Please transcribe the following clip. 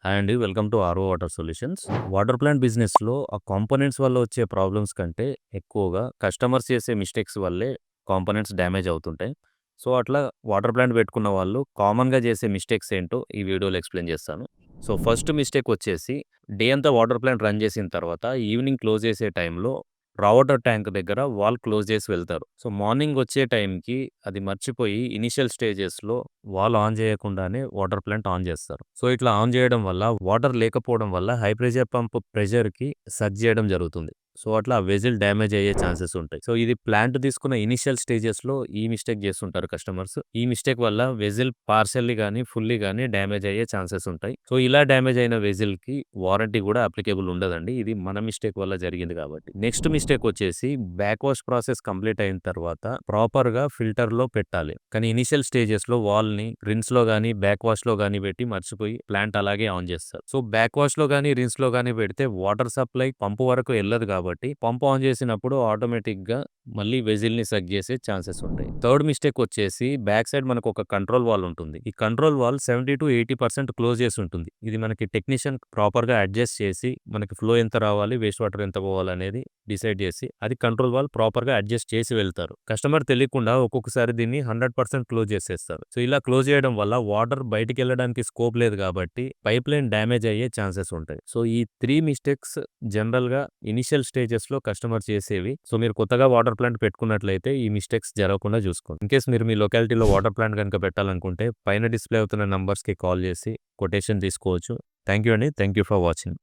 Hi అండి. Welcome to RO water solutions. Water plant బిజినెస్‌లో ఆ కాంపోనెంట్స్ వల్ల వచ్చే ప్రాబ్లమ్స్ కంటే ఎక్కువగా కస్టమర్స్ చేసే మిస్టేక్స్ వల్లే కాంపోనెంట్స్ డ్యామేజ్ అవుతుంటాయి. సో, అట్లా వాటర్ ప్లాంట్ పెట్టుకున్న వాళ్ళు కామన్‌గా చేసే మిస్టేక్స్ ఏంటో ఈ వీడియోలో ఎక్స్‌ప్లెయిన్ చేస్తాను. సో, ఫస్ట్ మిస్టేక్ వచ్చేసి డే అంతా వాటర్ ప్లాంట్ రన్ చేసిన తర్వాత ఈవినింగ్ క్లోజ్ చేసే టైంలో రా వాటర్ ట్యాంక్ దగ్గర వాల్ క్లోజ్ చేసి వెళ్తారు. సో, మార్నింగ్ వచ్చే టైంకి అది మర్చిపోయి ఇనీషియల్ స్టేజెస్‌లో వాల్ ఆన్ చేయకుండానే వాటర్ ప్లాంట్ ఆన్ చేస్తారు. సో, ఇట్లా ఆన్ చేయడం వల్ల వాటర్ లేకపోవడం వల్ల హై ప్రెషర్ పంప్ ప్రెషర్‌కి సక్ చేయడం జరుగుతుంది. సో, అట్లా వెసెల్ డ్యామేజ్ అయ్యే ఛాన్సెస్ ఉంటాయి. సో, ఇది ప్లాంట్ తీసుకున్న ఇనీషియల్ స్టేజెస్‌లో ఈ మిస్టేక్ చేస్తుంటారు కస్టమర్స్. ఈ మిస్టేక్ వల్ల వెసెల్ పార్షియల్లీ గాని, ఫుల్లీ గాని డ్యామేజ్ అయ్యే ఛాన్సెస్ ఉంటాయి. సో, ఇలా డ్యామేజ్ అయిన వెసెల్‌కి వారంటీ కూడా అప్లికేబుల్ ఉండదండి. ఇది మన మిస్టేక్ వల్ల జరిగింది కాబట్టి. నెక్స్ట్ మిస్టేక్ వచ్చేసి బ్యాక్ వాష్ ప్రాసెస్ కంప్లీట్ అయిన తర్వాత ప్రాపర్‌గా ఫిల్టర్‌లో పెట్టాలి. కానీ ఇనీషియల్ స్టేజెస్‌లో వాల్‌ని రిన్స్‌లో గాని, బ్యాక్ వాష్‌లో గాని పెట్టి మర్చిపోయి ప్లాంట్ అలాగే ఆన్ చేస్తారు. సో, బ్యాక్ వాష్‌లో గాని, రిన్స్‌లో గాని పెడితే వాటర్ సప్లై పంప్ వరకు ఎళ్ళదు కాబట్టి పంప్ ఆన్ చేసినప్పుడు ఆటోమేటిక్‌గా మళ్ళీ వెజిల్‌ని సక్ చేసే ఛాన్సెస్ ఉంటాయి. థర్డ్ మిస్టేక్ వచ్చేసి బ్యాక్ సైడ్ మనకు ఒక కంట్రోల్ వాల్వ్ ఉంటుంది. ఈ కంట్రోల్ వాల్వ్ 70-80% క్లోజ్ చేసి ఉంటుంది. ఇది మనకి టెక్నీషియన్ ప్రాపర్‌గా అడ్జస్ట్ చేసి మనకి ఫ్లో ఎంత రావాలి, వేస్ట్ వాటర్ ఎంత పోవాలనేది డిసైడ్ చేసి అది కంట్రోల్ వాల్వ్ ప్రాపర్‌గా అడ్జస్ట్ చేసి వెళ్తారు. కస్టమర్ తెలియకుండా ఒక్కొక్కసారి దీన్ని 100% క్లోజ్ చేసేస్తారు. సో, ఇలా క్లోజ్ చేయడం వల్ల వాటర్ బయటికెళ్ళడానికి స్కోప్ లేదు కాబట్టి పైప్‌లైన్ డ్యామేజ్ అయ్యే ఛాన్సెస్ ఉంటాయి. సో, ఈ 3 మిస్టేక్స్ జనరల్‌గా ఇనీషియల్ స్టేజెస్‌లో కస్టమర్ చేసేవి. సో, మీరు కొత్తగా వాటర్ ప్లాంట్ పెట్టుకున్నట్లయితే ఈ మిస్టేక్స్ జరగకుండా చూసుకోండి. ఇన్‌కేస్ మీరు మీ లొకాలిటీలో వాటర్ ప్లాంట్ గనుక పెట్టాలనుకుంటే పైన డిస్‌ప్లే అవుతున్న నంబర్స్‌కి కాల్ చేసి కొటేషన్ తీసుకోవచ్చు. థాంక్ యూ అండి. Thank you for watching.